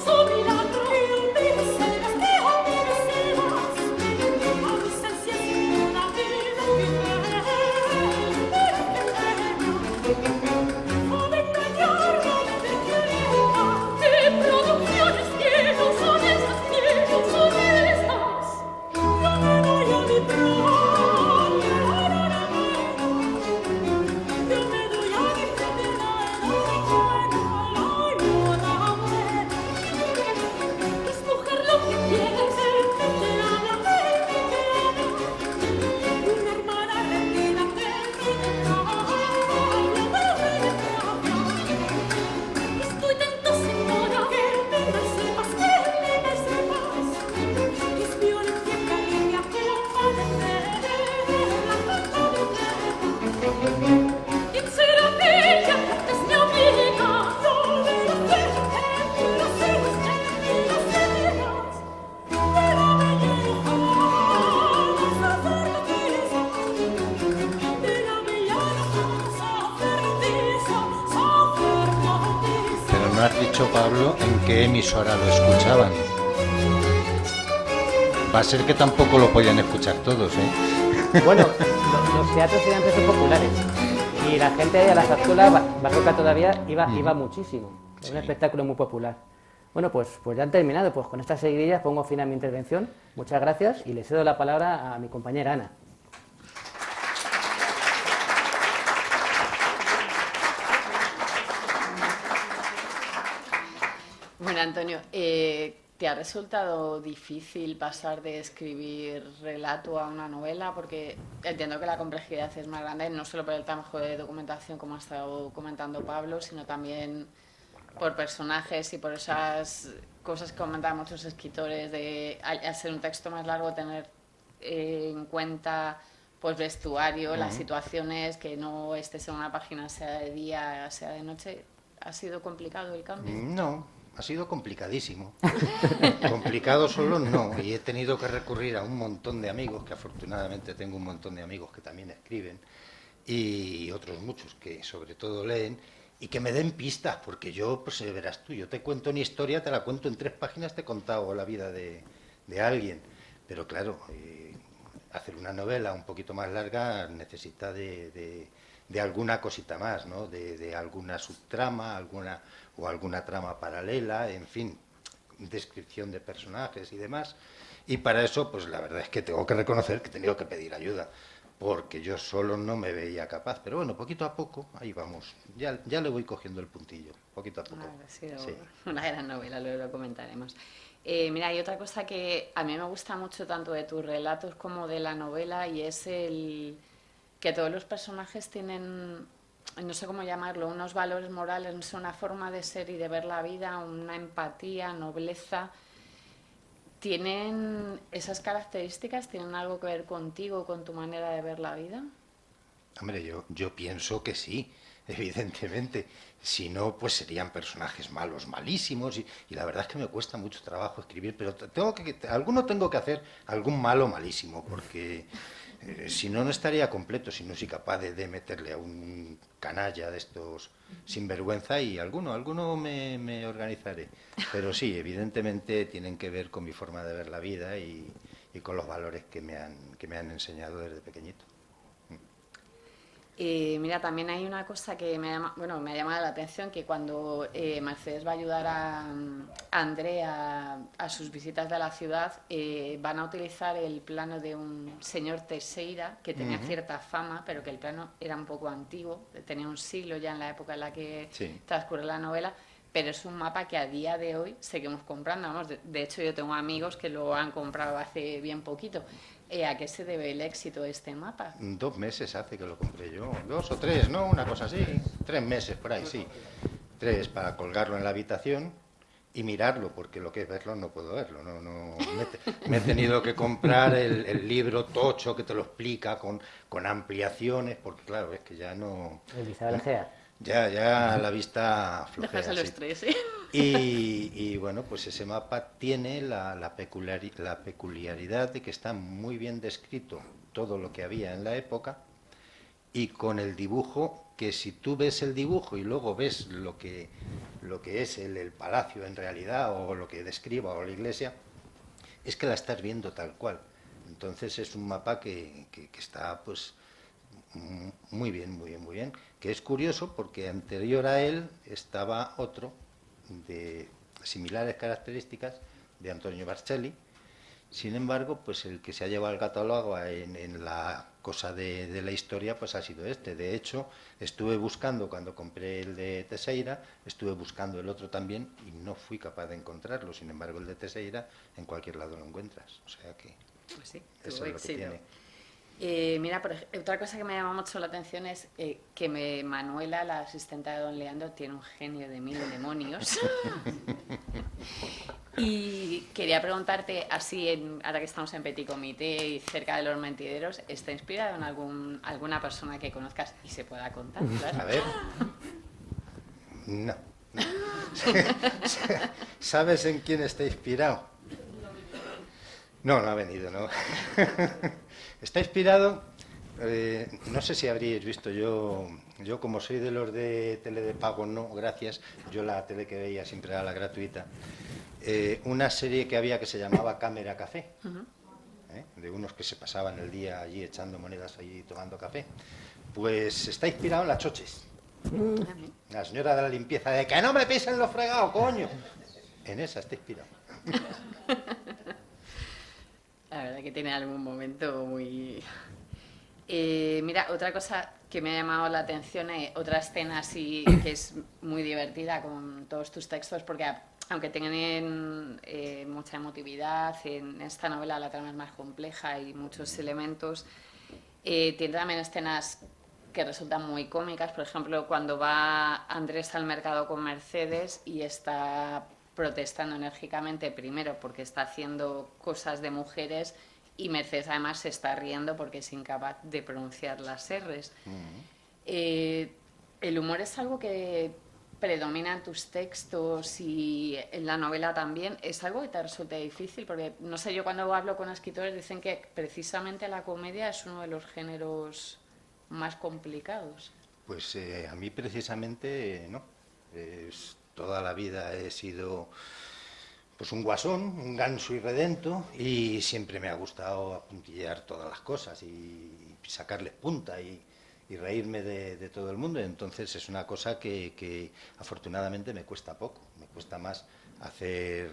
Sobre la dicho Pablo en qué emisora lo escuchaban. Va a ser que tampoco lo podían escuchar todos, ¿eh? Bueno, los teatros eran empresas populares y la gente a la zarzuela barroca todavía iba muchísimo. Es Sí. un espectáculo muy popular. Bueno, pues ya han terminado. Pues con estas seguidillas pongo fin a mi intervención. Muchas gracias y le cedo la palabra a mi compañera Ana. Bueno, Antonio, ¿te ha resultado difícil pasar de escribir relato a una novela? Porque entiendo que la complejidad es más grande, no solo por el trabajo de documentación, como ha estado comentando Pablo, sino también por personajes y por esas cosas que comentaban muchos escritores, de al ser un texto más largo, tener en cuenta pues vestuario, las situaciones, que no estés en una página sea de día, sea de noche. ¿Ha sido complicado el cambio? No, ha sido complicadísimo. Complicado solo no, y he tenido que recurrir a un montón de amigos, que afortunadamente tengo un montón de amigos que también escriben, y otros muchos que sobre todo leen, y que me den pistas, porque yo, pues verás tú, yo te cuento una historia, te la cuento en 3 páginas, te he contado la vida de alguien, pero claro, hacer una novela un poquito más larga necesita de alguna cosita más, ¿no? De alguna subtrama, alguna trama paralela, en fin, descripción de personajes y demás. Y para eso, pues la verdad es que tengo que reconocer que he tenido que pedir ayuda, porque yo solo no me veía capaz. Pero bueno, poquito a poco, ahí vamos. Ya le voy cogiendo el puntillo, poquito a poco. Ha sido Sí. una gran novela, luego lo comentaremos. Mira, hay otra cosa que a mí me gusta mucho tanto de tus relatos como de la novela, y es el que todos los personajes tienen, no sé cómo llamarlo, unos valores morales, no sé, una forma de ser y de ver la vida, una empatía, nobleza. ¿Tienen esas características? ¿Tienen algo que ver contigo, con tu manera de ver la vida? Hombre, yo pienso que sí, evidentemente. Si no, pues serían personajes malos, malísimos. Y la verdad es que me cuesta mucho trabajo escribir, pero alguno tengo que hacer algún malo malísimo, porque si no, no estaría completo, si no soy capaz de meterle a un canalla de estos sinvergüenza, y alguno me organizaré. Pero sí, evidentemente tienen que ver con mi forma de ver la vida y con los valores que me han enseñado desde pequeñito. Mira, también hay una cosa que me ha llamado la atención, que cuando Mercedes va a ayudar a Andrea a sus visitas de la ciudad, van a utilizar el plano de un señor Teixeira, que tenía cierta fama, pero que el plano era un poco antiguo, tenía un siglo ya en la época en la que Sí. transcurre la novela, pero es un mapa que a día de hoy seguimos comprando. Vamos, de hecho, yo tengo amigos que lo han comprado hace bien poquito. ¿A qué se debe el éxito de este mapa? 2 meses hace que lo compré yo, 2 o 3, ¿no? Una cosa así, 3 meses por ahí, sí. 3 para colgarlo en la habitación y mirarlo, porque lo que es verlo no puedo verlo. No, me he tenido que comprar el libro tocho que te lo explica con ampliaciones, porque claro, es que ya no... El Isabel Egea. Ya la vista flojea. Dejas a los Sí. 3, ¿eh? Y bueno, pues ese mapa tiene la peculiaridad de que está muy bien descrito todo lo que había en la época, y con el dibujo, que si tú ves el dibujo y luego ves lo que es el palacio en realidad, o lo que describa, o la iglesia, es que la estás viendo tal cual. Entonces es un mapa que está pues muy bien, muy bien, muy bien. Que es curioso porque anterior a él estaba otro de similares características, de Antonio Barcelli. Sin embargo, pues el que se ha llevado el gato al agua en la cosa de la historia, pues ha sido este. De hecho, estuve buscando, cuando compré el de Teixeira, estuve buscando el otro también y no fui capaz de encontrarlo. Sin embargo, el de Teixeira en cualquier lado lo encuentras. O sea que Pues sí, eso tuvo es lo que éxito. tiene. Mira, otra cosa que me llama mucho la atención es que Manuela, la asistente de Don Leandro, tiene un genio de 1000 demonios. Y quería preguntarte, así, ahora que estamos en Petit Comité y cerca de los mentideros, ¿está inspirado en alguna persona que conozcas y se pueda contar? Claro. A ver. No. ¿Sabes en quién está inspirado? No ha venido, ¿no? Está inspirado, no sé si habríais visto yo Yo, como soy de los de tele de pago, no, gracias, yo la tele que veía siempre era la gratuita, una serie que había que se llamaba Cámara Café, de unos que se pasaban el día allí echando monedas allí tomando café, pues está inspirado en las choches. La señora de la limpieza, de que no me pisen los fregados, coño. En esa está inspirado. La verdad que tiene algún momento muy... mira, otra cosa que me ha llamado la atención, otra escena así que es muy divertida con todos tus textos, porque aunque tienen mucha emotividad, en esta novela la trama es más compleja y muchos elementos, tiene también escenas que resultan muy cómicas. Por ejemplo, cuando va Andrés al mercado con Mercedes y está protestando enérgicamente, primero porque está haciendo cosas de mujeres, y Mercedes además se está riendo porque es incapaz de pronunciar las R's. El humor es algo que predomina en tus textos y en la novela también. ¿Es algo que te resulta difícil? Porque, no sé, yo cuando hablo con escritores dicen que precisamente la comedia es uno de los géneros más complicados. Pues a mí precisamente no. Toda la vida he sido pues un guasón, un ganso irredento, y siempre me ha gustado apuntillar todas las cosas y sacarles punta y reírme de todo el mundo. Entonces es una cosa que afortunadamente me cuesta poco. Me cuesta más hacer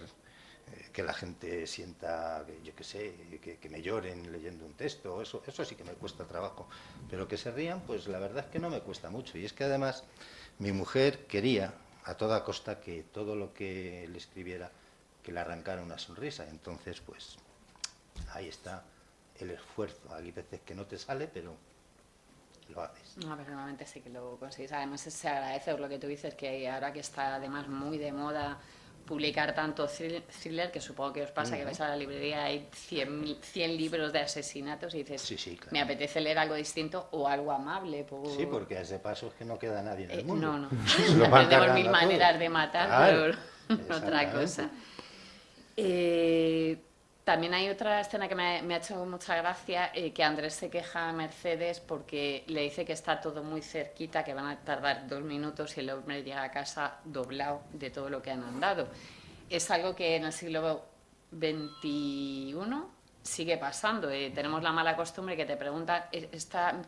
que la gente sienta, yo qué sé, que me lloren leyendo un texto. Eso sí que me cuesta trabajo. Pero que se rían, pues la verdad es que no me cuesta mucho. Y es que además mi mujer quería a toda costa que todo lo que le escribiera que le arrancara una sonrisa. Entonces, pues, ahí está el esfuerzo. Hay veces que no te sale, pero lo haces. No, pero normalmente sí que lo consigues. Además, se agradece por lo que tú dices, que ahora que está además muy de moda publicar tanto thriller, que supongo que os pasa, que vais a la librería, hay 100 libros de asesinatos y dices, Sí, claro. me apetece leer algo distinto o algo amable. Sí, porque a ese paso es que no queda nadie en el mundo. No. Se lo van Aprendemos cargando mil a maneras todos. de matar, Claro, pero otra cosa. También hay otra escena que me ha hecho mucha gracia, que Andrés se queja a Mercedes porque le dice que está todo muy cerquita, que van a tardar 2 minutos y el hombre llega a casa doblado de todo lo que han andado. Es algo que en el siglo XXI sigue pasando. Tenemos la mala costumbre que te preguntan,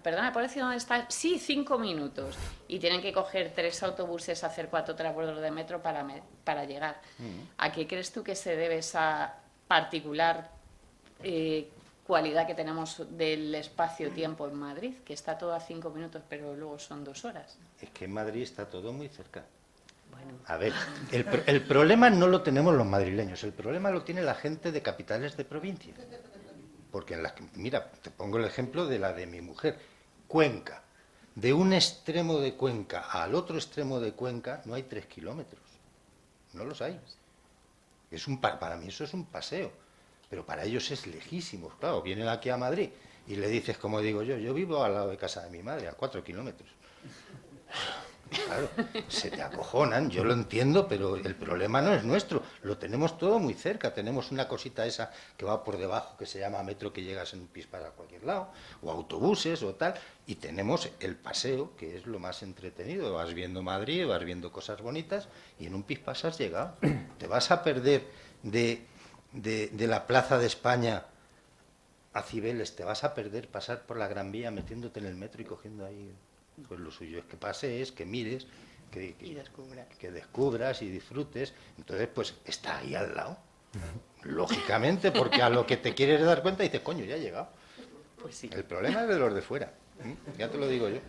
perdona, ¿puedo decir dónde está? Sí, 5 minutos. Y tienen que coger 3 autobuses, hacer 4 transbordos de metro para llegar. ¿A qué crees tú que se debe esa particular cualidad que tenemos del espacio-tiempo en Madrid? Que está todo a 5 minutos, pero luego son 2 horas. Es que en Madrid está todo muy cerca. Bueno. A ver, el problema no lo tenemos los madrileños, el problema lo tiene la gente de capitales de provincias. Porque mira, te pongo el ejemplo de la de mi mujer, Cuenca. De un extremo de Cuenca al otro extremo de Cuenca no hay 3 kilómetros. No los hay. Para mí eso es un paseo, pero para ellos es lejísimo. Claro, vienen aquí a Madrid y le dices, como digo yo vivo al lado de casa de mi madre, a 4 kilómetros. Claro, se te acojonan, yo lo entiendo, pero el problema no es nuestro, lo tenemos todo muy cerca, tenemos una cosita esa que va por debajo que se llama metro, que llegas en un pis para cualquier lado, o autobuses o tal, y tenemos el paseo, que es lo más entretenido, vas viendo Madrid, vas viendo cosas bonitas, y en un pis has llegado. Te vas a perder de la Plaza de España a Cibeles, te vas a perder pasar por la Gran Vía metiéndote en el metro y cogiendo ahí. Pues lo suyo es que pases, que mires, que descubras y disfrutes. Entonces, pues está ahí al lado. Lógicamente, porque a lo que te quieres dar cuenta dices, coño, ya he llegado. Pues sí. El problema es de los de fuera. Ya te lo digo yo.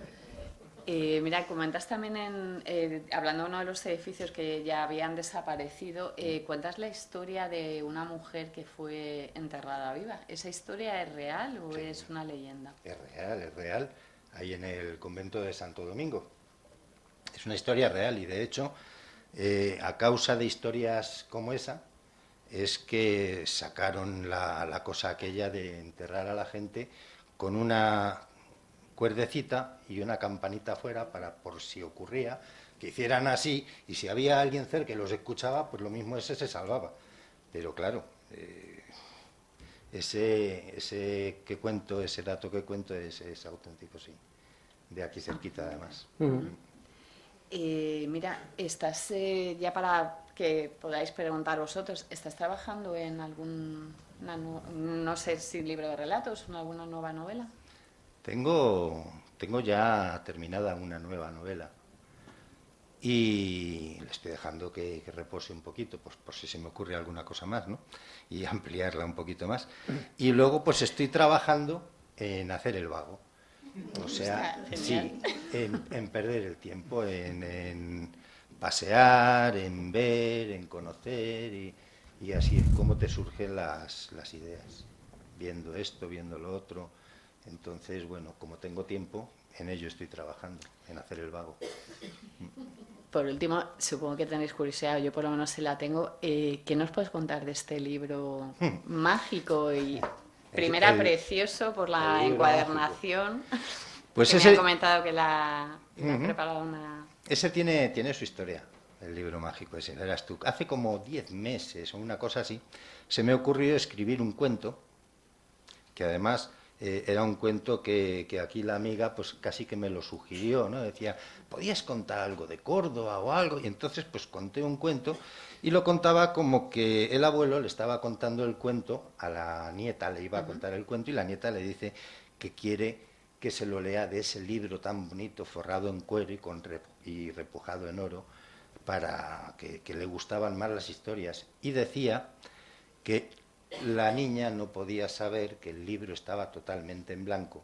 Mira, comentas también, hablando de uno de los edificios que ya habían desaparecido, cuentas la historia de una mujer que fue enterrada viva. ¿Esa historia es real o Sí. es una leyenda? Es real. Ahí en el convento de Santo Domingo. Es una historia real y de hecho, a causa de historias como esa, es que sacaron la cosa aquella de enterrar a la gente con una cuerdecita y una campanita afuera para, por si ocurría, que hicieran así, y si había alguien cerca que los escuchaba, pues lo mismo ese se salvaba. Pero claro, ese dato que cuento es auténtico, sí. de aquí cerquita además. Mira, estás, ya para que podáis preguntar vosotros, ¿estás trabajando en algún, no sé si libro de relatos, en alguna nueva novela? Tengo ya terminada una nueva novela y le estoy dejando que repose un poquito, pues por si se me ocurre alguna cosa más, ¿no? Y ampliarla un poquito más. Y luego pues estoy trabajando en hacer el vago. O sea, sí, en perder el tiempo, en pasear, en ver, en conocer y así es como te surgen las ideas, viendo esto, viendo lo otro. Entonces, bueno, como tengo tiempo, en ello estoy trabajando, en hacer el vago. Por último, supongo que tenéis curiosidad, yo por lo menos se la tengo. ¿Qué nos puedes contar de este libro mágico y primera precioso por la encuadernación? Pues que ese, me han comentado que la ha preparado una... Ese tiene su historia, el libro mágico ese, verás tú. Hace como 10 meses o una cosa así, se me ocurrió escribir un cuento, que además era un cuento que aquí la amiga pues casi que me lo sugirió, ¿no? Decía, ¿podías contar algo de Córdoba o algo? Y entonces pues conté un cuento y lo contaba como que el abuelo le estaba contando el cuento a la nieta, le iba a contar el cuento y la nieta le dice que quiere que se lo lea de ese libro tan bonito, forrado en cuero y repujado en oro, para que le gustaban más las historias. Y decía que la niña no podía saber que el libro estaba totalmente en blanco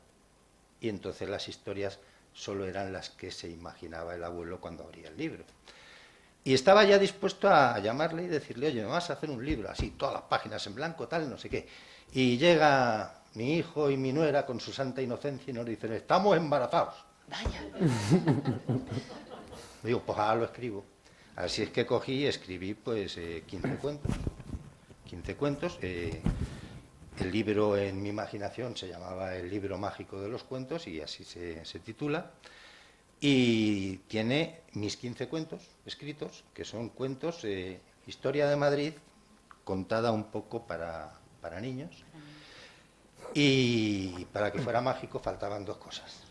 y entonces las historias solo eran las que se imaginaba el abuelo cuando abría el libro. Y estaba ya dispuesto a llamarle y decirle, oye, me vas a hacer un libro así, todas las páginas en blanco, tal, no sé qué. Y llega mi hijo y mi nuera con su santa inocencia y nos dicen, estamos embarazados. Vaya. Digo, pues ahora lo escribo. Así es que cogí y escribí pues 15 cuentos. 15 cuentos. El libro en mi imaginación se llamaba El libro mágico de los cuentos y así se titula. Y tiene mis 15 cuentos escritos, que son cuentos, historia de Madrid, contada un poco para niños. Y para que fuera mágico faltaban dos cosas.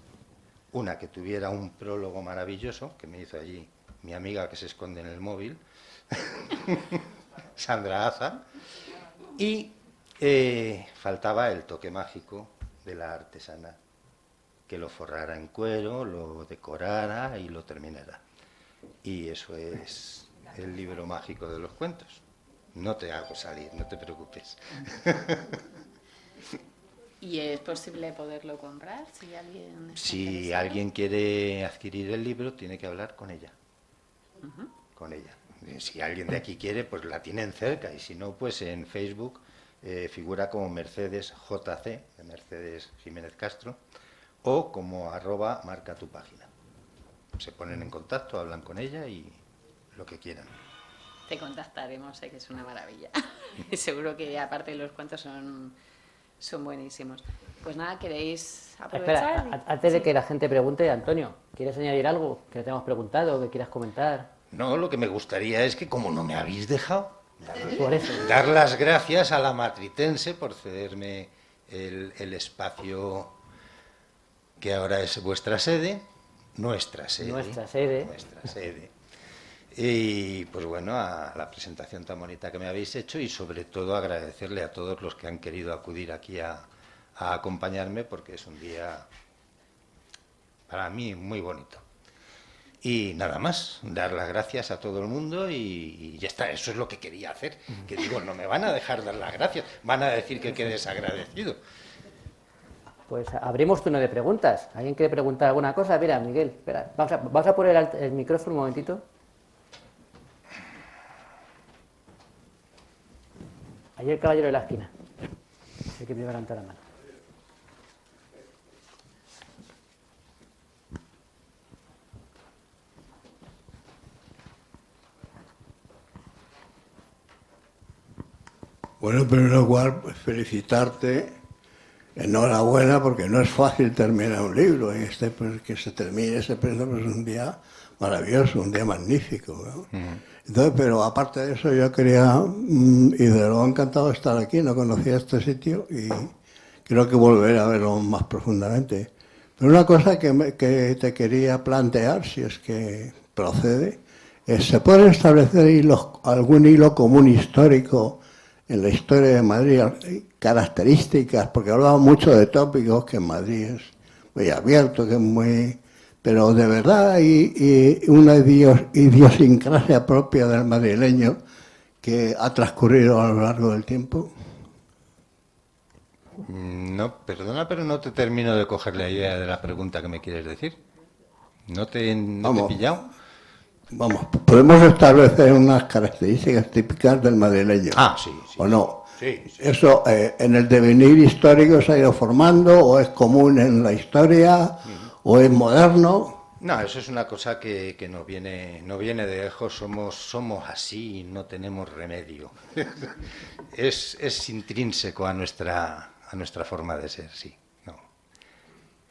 Una, que tuviera un prólogo maravilloso, que me hizo allí mi amiga que se esconde en el móvil, Sandra Aza, y faltaba el toque mágico de la artesana, que lo forrara en cuero, lo decorara y lo terminara. Y eso es el libro mágico de los cuentos. No te hago salir, no te preocupes. ¿Y es posible poderlo comprar si alguien quiere adquirir el libro, tiene que hablar con ella. Con ella. Si alguien de aquí quiere, pues la tienen cerca, y si no, pues en Facebook figura como Mercedes JC, de Mercedes Jiménez Castro, o como @marca tu página. Se ponen en contacto, hablan con ella y lo que quieran. Te contactaremos, sé que es una maravilla. Seguro que aparte de los cuentos son buenísimos. Pues nada, ¿queréis aprovechar? Espera, antes de que la gente pregunte, Antonio, ¿quieres añadir algo que te hemos preguntado, que quieras comentar? No, lo que me gustaría es que, como no me habéis dejado, Por eso. dar las gracias a la Matritense por cederme el espacio que ahora es vuestra sede, nuestra sede. Nuestra sede. Nuestra sede. Y pues bueno, a la presentación tan bonita que me habéis hecho y sobre todo agradecerle a todos los que han querido acudir aquí a acompañarme, porque es un día para mí muy bonito. Y nada más, dar las gracias a todo el mundo y ya está, eso es lo que quería hacer. Que digo, no me van a dejar dar las gracias, van a decir que quede desagradecido. Pues abrimos turno de preguntas. ¿Alguien quiere preguntar alguna cosa? Mira, Miguel, espera, vamos a poner el micrófono un momentito. Ahí el caballero de la esquina. El que me levanta la mano. Bueno, en primer lugar, pues, felicitarte, enhorabuena, porque no es fácil terminar un libro, y pues, que se termine ese premio pues, es un día maravilloso, un día magnífico, ¿no? Entonces, pero aparte de eso, yo quería, y de luego encantado de estar aquí, no conocía este sitio y creo que volveré a verlo más profundamente. Pero una cosa que te quería plantear, si es que procede, es, ¿se puede establecer algún hilo común histórico en la historia de Madrid? Características, porque hablamos mucho de tópicos, que en Madrid es muy abierto, que es muy... Pero de verdad hay una idiosincrasia propia del madrileño que ha transcurrido a lo largo del tiempo. No, perdona, pero no te termino de coger la idea de la pregunta que me quieres decir. ¿No te he pillado? Vamos, podemos establecer unas características típicas del madrileño. Ah, sí, sí. ¿O no? Sí, sí. ¿Eso en el devenir histórico se ha ido formando, o es común en la historia, o es moderno? No, eso es una cosa que no viene de lejos, somos así y no tenemos remedio. Es intrínseco a nuestra forma de ser, sí. No,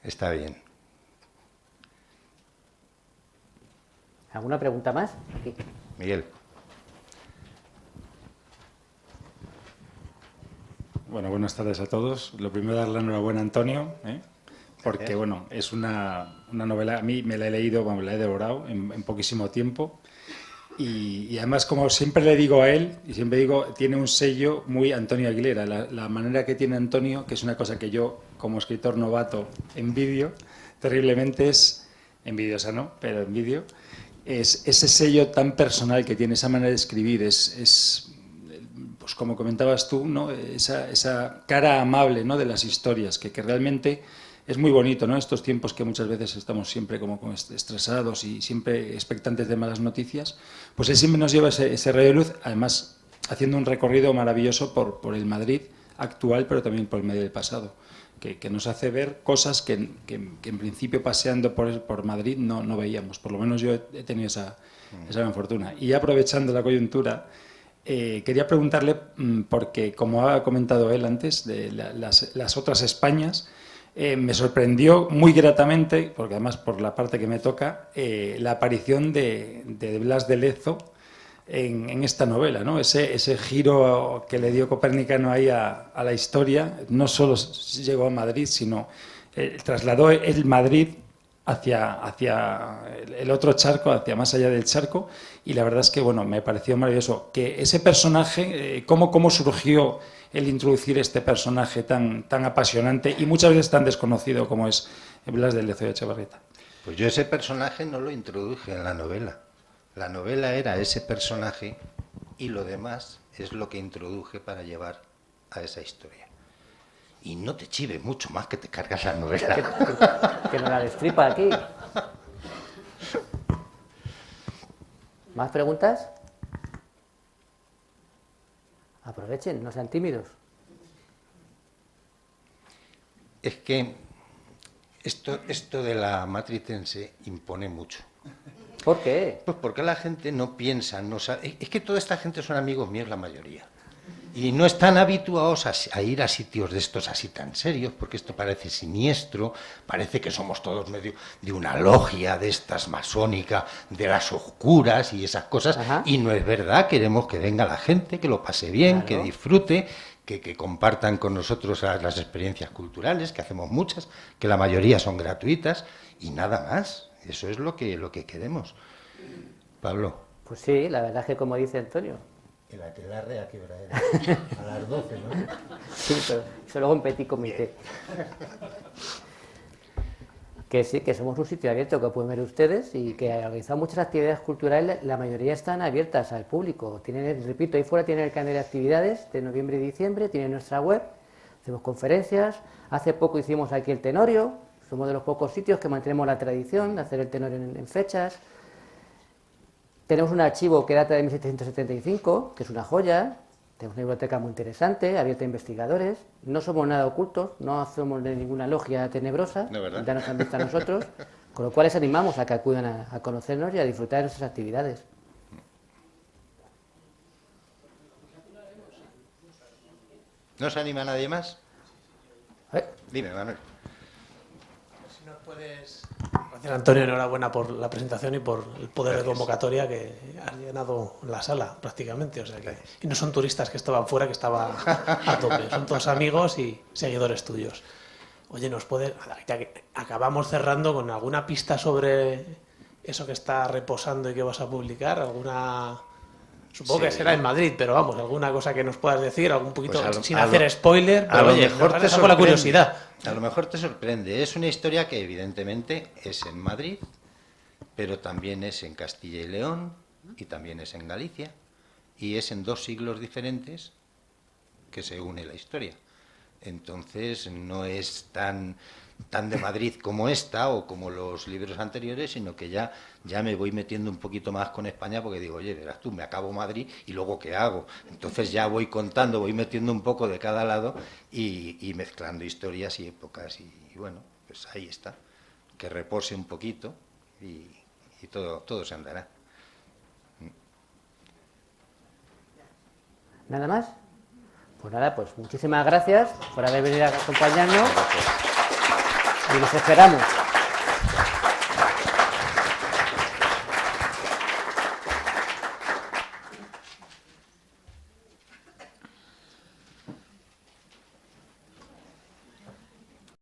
está bien. ¿Alguna pregunta más? Aquí. Miguel. Bueno, buenas tardes a todos. Lo primero, darle la enhorabuena a Antonio, porque bueno, es una novela, a mí me la he leído, bueno, la he devorado en poquísimo tiempo, y además, como siempre le digo a él, y siempre digo, tiene un sello muy Antonio Aguilera. La manera que tiene Antonio, que es una cosa que yo, como escritor novato, envidio terriblemente, es envidiosa, ¿no? Pero envidio. Es ese sello tan personal que tiene, esa manera de escribir, pues como comentabas tú, ¿no? Esa cara amable, ¿no? De las historias, que realmente es muy bonito, ¿no? Estos tiempos que muchas veces estamos siempre como estresados y siempre expectantes de malas noticias, pues él siempre nos lleva ese rayo de luz, además haciendo un recorrido maravilloso por el Madrid actual, pero también por el Madrid del pasado, que nos hace ver cosas que en principio, paseando por Madrid, no veíamos. Por lo menos yo he tenido esa gran fortuna. Y aprovechando la coyuntura, quería preguntarle, porque como ha comentado él antes, de las otras Españas, me sorprendió muy gratamente, porque además por la parte que me toca, la aparición de Blas de Lezo en esta novela, ¿no? Ese giro que le dio Copernicano ahí a la historia. No solo llegó a Madrid, sino trasladó el Madrid hacia el otro charco, hacia más allá del charco, y la verdad es que, bueno, me pareció maravilloso que ese personaje, cómo surgió el introducir este personaje tan apasionante y muchas veces tan desconocido como es Blas de Lezo y Etxebarrieta. Pues yo ese personaje no lo introduje en la novela. La novela era ese personaje y lo demás es lo que introduje para llevar a esa historia. Y no te chives mucho más, que te cargas la novela. Que nos la destripa aquí. ¿Más preguntas? Aprovechen, no sean tímidos. Es que esto de la matritense impone mucho. ¿Por qué? Pues porque la gente no piensa, no sabe. Es que toda esta gente son amigos míos, la mayoría. Y no están habituados a ir a sitios de estos así tan serios, porque esto parece siniestro, parece que somos todos medio de una logia de estas masónica, de las oscuras y esas cosas. Ajá. Y no es verdad, queremos que venga la gente, que lo pase bien, Claro. que disfrute, que compartan con nosotros las experiencias culturales, que hacemos muchas, que la mayoría son gratuitas, y nada más. Eso es lo que queremos. Pablo. Pues sí, la verdad es que como dice Antonio. ¿Y la aquelarre a qué hora era? A las 12, ¿no? Sí, pero eso luego en petit comité. Que sí, que somos un sitio abierto que pueden ver ustedes y que organizamos muchas actividades culturales, la mayoría están abiertas al público. Tienen, repito, ahí fuera tienen el canal de actividades de noviembre y diciembre, tienen nuestra web, hacemos conferencias. Hace poco hicimos aquí el Tenorio, somos de los pocos sitios que mantenemos la tradición de hacer el Tenorio en fechas. Tenemos un archivo que data de 1775, que es una joya. Tenemos una biblioteca muy interesante, abierta a investigadores. No somos nada ocultos, no somos de ninguna logia tenebrosa, No, ¿verdad? ya nos han visto a nosotros, con lo cual les animamos a que acudan a conocernos y a disfrutar de nuestras actividades. ¿No se anima nadie más? ¿Eh? Dime, Manuel. Si nos puedes... Gracias, Antonio, enhorabuena por la presentación y por el poder de convocatoria que has llenado la sala prácticamente. O sea que, y no son turistas que estaban fuera, que estaba a tope, son todos amigos y seguidores tuyos. Oye, ya que acabamos cerrando con alguna pista sobre eso que está reposando y que vas a publicar, supongo que será en Madrid, pero vamos, alguna cosa que nos puedas decir, algún poquito, Pues sin hacer spoiler, pero a lo oye, mejor te con la sorprende. curiosidad. A lo mejor te sorprende. Es una historia que evidentemente es en Madrid, pero también es en Castilla y León y también es en Galicia, y es en 2 siglos diferentes que se une la historia. Entonces no es tan de Madrid como esta o como los libros anteriores, sino que ya me voy metiendo un poquito más con España, porque digo, oye, verás tú, me acabo Madrid y luego ¿qué hago? Entonces ya voy contando, voy metiendo un poco de cada lado y mezclando historias y épocas, y bueno, pues ahí está, que repose un poquito y todo se andará. ¿Nada más? Pues nada, pues muchísimas gracias por haber venido a acompañarnos y los esperamos.